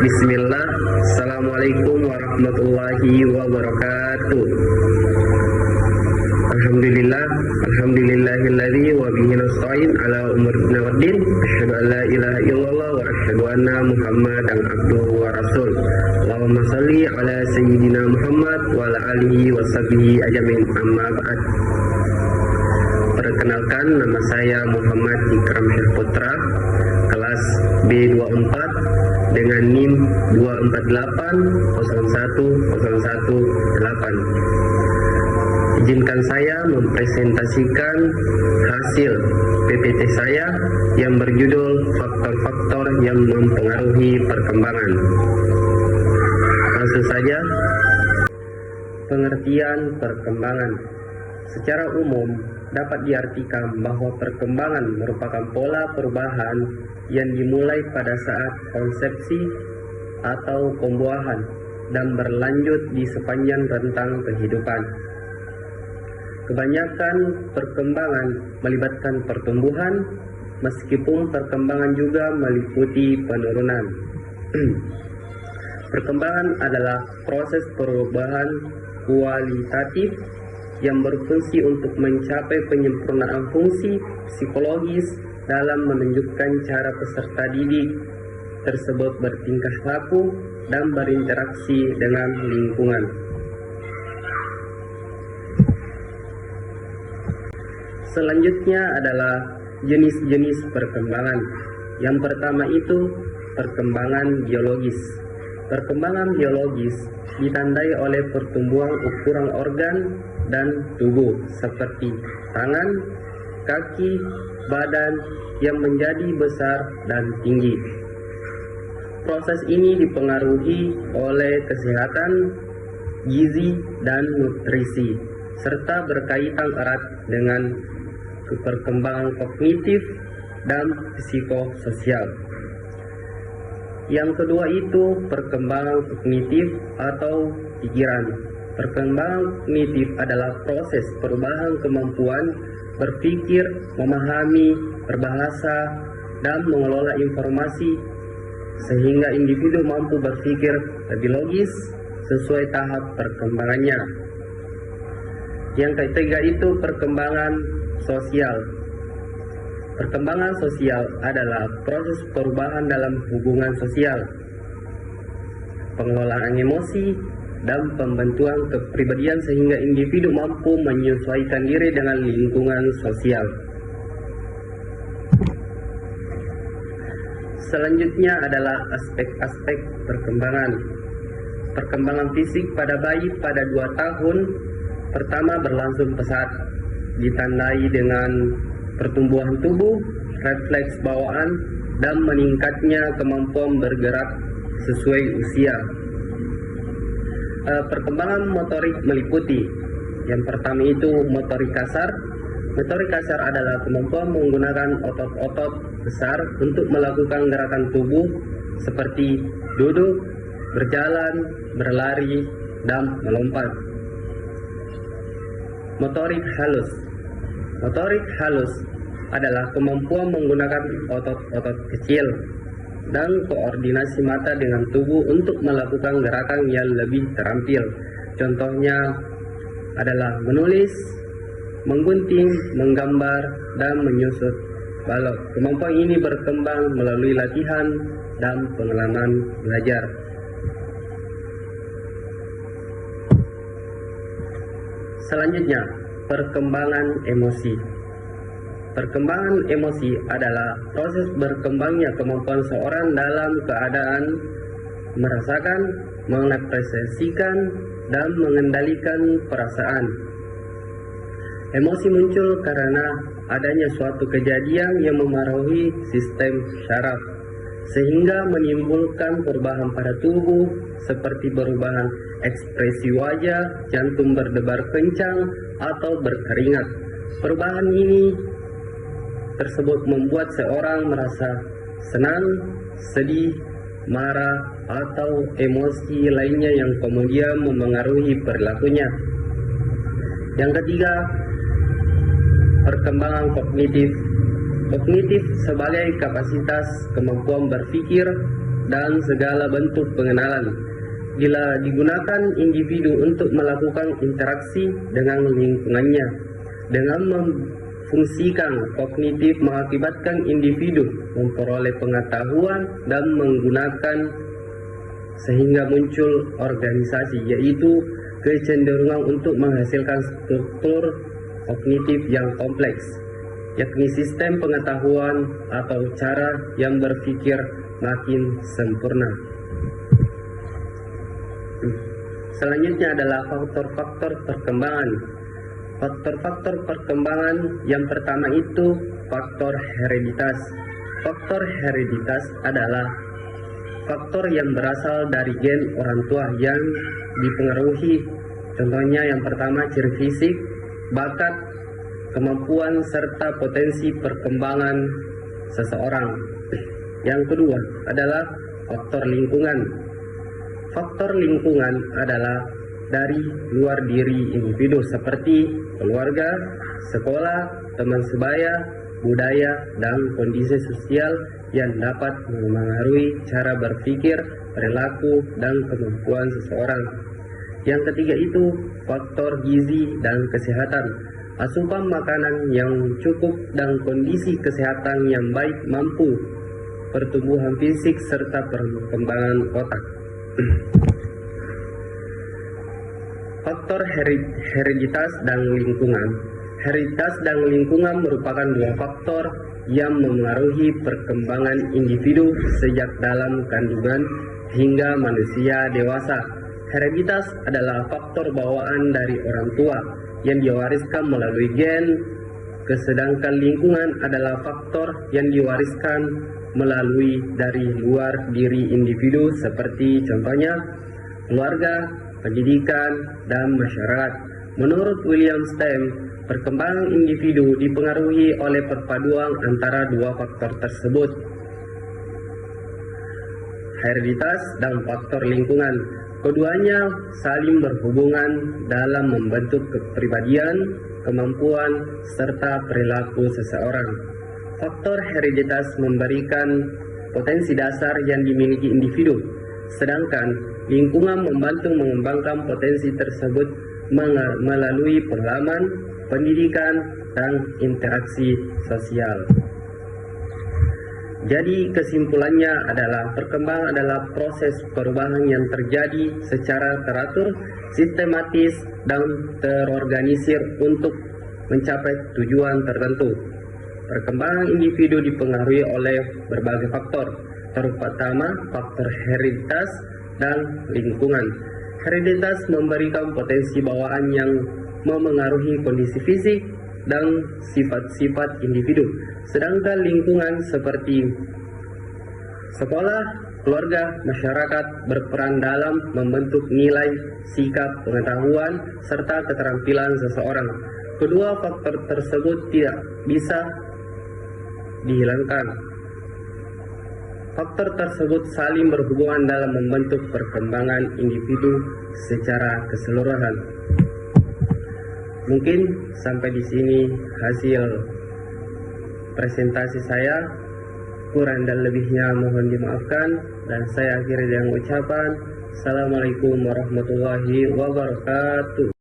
Bismillah. Assalamualaikum warahmatullahi wabarakatuh. Alhamdulillahilladzi wa bihi nasta'in ala umuri dunya waddin. Asyhadu an la ilaha illallah wa asyhadu anna Muhammadan abduhu wa rasul. Allahumma shalli ala sayyidina Muhammad wa ala alihi wa sahbihi ajmain. Amma ba'd. Perkenalkan, nama saya Muhammad Ikram Syahputra, kelas B24 dengan NIM 248010118. Izinkan saya mempresentasikan hasil PPT saya yang berjudul faktor-faktor yang mempengaruhi perkembangan. Langsung saja, pengertian perkembangan. Secara umum dapat diartikan bahwa perkembangan merupakan pola perubahan yang dimulai pada saat konsepsi atau pembuahan dan berlanjut di sepanjang rentang kehidupan. Kebanyakan perkembangan melibatkan pertumbuhan, meskipun perkembangan juga meliputi penurunan. Perkembangan adalah proses perubahan kualitatif yang berfungsi untuk mencapai penyempurnaan fungsi psikologis dalam menunjukkan cara peserta didik tersebut bertingkah laku dan berinteraksi dengan lingkungan. Selanjutnya adalah jenis-jenis perkembangan. Yang pertama itu perkembangan biologis. Perkembangan biologis ditandai oleh pertumbuhan ukuran organ dan tubuh seperti tangan, kaki, badan yang menjadi besar dan tinggi. Proses ini dipengaruhi oleh kesehatan, gizi, dan nutrisi, serta berkaitan erat dengan perkembangan kognitif dan psikososial. Yang kedua itu perkembangan kognitif atau pikiran. Perkembangan kognitif adalah proses perubahan kemampuan berpikir, memahami, berbahasa, dan mengelola informasi sehingga individu mampu berpikir lebih logis sesuai tahap perkembangannya. Yang ketiga itu perkembangan sosial. Perkembangan sosial adalah proses perubahan dalam hubungan sosial, pengelolaan emosi, dan pembentukan kepribadian sehingga individu mampu menyesuaikan diri dengan lingkungan sosial. Selanjutnya adalah aspek-aspek perkembangan. Perkembangan fisik pada bayi pada 2 tahun pertama berlangsung pesat, ditandai dengan pertumbuhan tubuh, refleks bawaan, dan meningkatnya kemampuan bergerak sesuai usia. Perkembangan motorik meliputi yang pertama itu motorik kasar. Motorik kasar adalah kemampuan menggunakan otot-otot besar untuk melakukan gerakan tubuh seperti duduk, berjalan, berlari, dan melompat. Motorik halus. Motorik halus adalah kemampuan menggunakan otot-otot kecil dan koordinasi mata dengan tubuh untuk melakukan gerakan yang lebih terampil. Contohnya adalah menulis, menggunting, menggambar, dan menyusut balok. Kemampuan ini berkembang melalui latihan dan pengalaman belajar. Selanjutnya, perkembangan emosi. Perkembangan emosi adalah proses berkembangnya kemampuan seorang dalam keadaan merasakan, mengapresiasikan, dan mengendalikan perasaan. Emosi muncul karena adanya suatu kejadian yang memengaruhi sistem syaraf, sehingga menimbulkan perubahan pada tubuh seperti perubahan ekspresi wajah, jantung berdebar kencang, atau berkeringat. Perubahan ini tersebut membuat seorang merasa senang, sedih, marah, atau emosi lainnya yang kemudian memengaruhi perilakunya. Yang ketiga, perkembangan kognitif. Kognitif sebagai kapasitas kemampuan berpikir, dan segala bentuk pengenalan. Bila digunakan individu untuk melakukan interaksi dengan lingkungannya, dengan memfungsikan kognitif mengakibatkan individu memperoleh pengetahuan dan menggunakan sehingga muncul organisasi, yaitu kecenderungan untuk menghasilkan struktur kognitif yang kompleks, yakni sistem pengetahuan atau cara yang berpikir makin sempurna. Selanjutnya adalah faktor-faktor perkembangan. Faktor-faktor perkembangan yang pertama itu faktor hereditas. Faktor hereditas adalah faktor yang berasal dari gen orang tua yang dipengaruhi. Contohnya yang pertama ciri fisik, bakat, kemampuan serta potensi perkembangan seseorang. Yang kedua adalah faktor lingkungan. Faktor lingkungan adalah dari luar diri individu seperti keluarga, sekolah, teman sebaya, budaya, dan kondisi sosial yang dapat memengaruhi cara berpikir, perilaku, dan kemampuan seseorang. Yang ketiga itu faktor gizi dan kesehatan. Asupan makanan yang cukup dan kondisi kesehatan yang baik mampu pertumbuhan fisik serta perkembangan otak. Faktor hereditas dan lingkungan. Hereditas dan lingkungan merupakan dua faktor yang memengaruhi perkembangan individu sejak dalam kandungan hingga manusia dewasa. Hereditas adalah faktor bawaan dari orang tua yang diwariskan melalui gen, sedangkan lingkungan adalah faktor yang diwariskan melalui dari luar diri individu seperti contohnya keluarga, pendidikan, dan masyarakat. Menurut William Stem, perkembangan individu dipengaruhi oleh perpaduan antara dua faktor tersebut, hereditas dan faktor lingkungan. Keduanya saling berhubungan dalam membentuk kepribadian, kemampuan, serta perilaku seseorang. Faktor hereditas memberikan potensi dasar yang dimiliki individu, sedangkan lingkungan membantu mengembangkan potensi tersebut melalui pengalaman, pendidikan, dan interaksi sosial. Jadi kesimpulannya adalah perkembangan adalah proses perubahan yang terjadi secara teratur, sistematis, dan terorganisir untuk mencapai tujuan tertentu. Perkembangan individu dipengaruhi oleh berbagai faktor, terutama faktor hereditas dan lingkungan. Hereditas memberikan potensi bawaan yang memengaruhi kondisi fisik dan sifat-sifat individu, sedangkan lingkungan seperti sekolah, keluarga, masyarakat berperan dalam membentuk nilai, sikap, pengetahuan, serta keterampilan seseorang. Kedua faktor tersebut tidak bisa dihilangkan. Faktor tersebut saling berhubungan dalam membentuk perkembangan individu secara keseluruhan. Mungkin sampai di sini hasil presentasi saya. Kurang dan lebihnya mohon dimaafkan, dan saya akhiri dengan ucapan Assalamualaikum warahmatullahi wabarakatuh.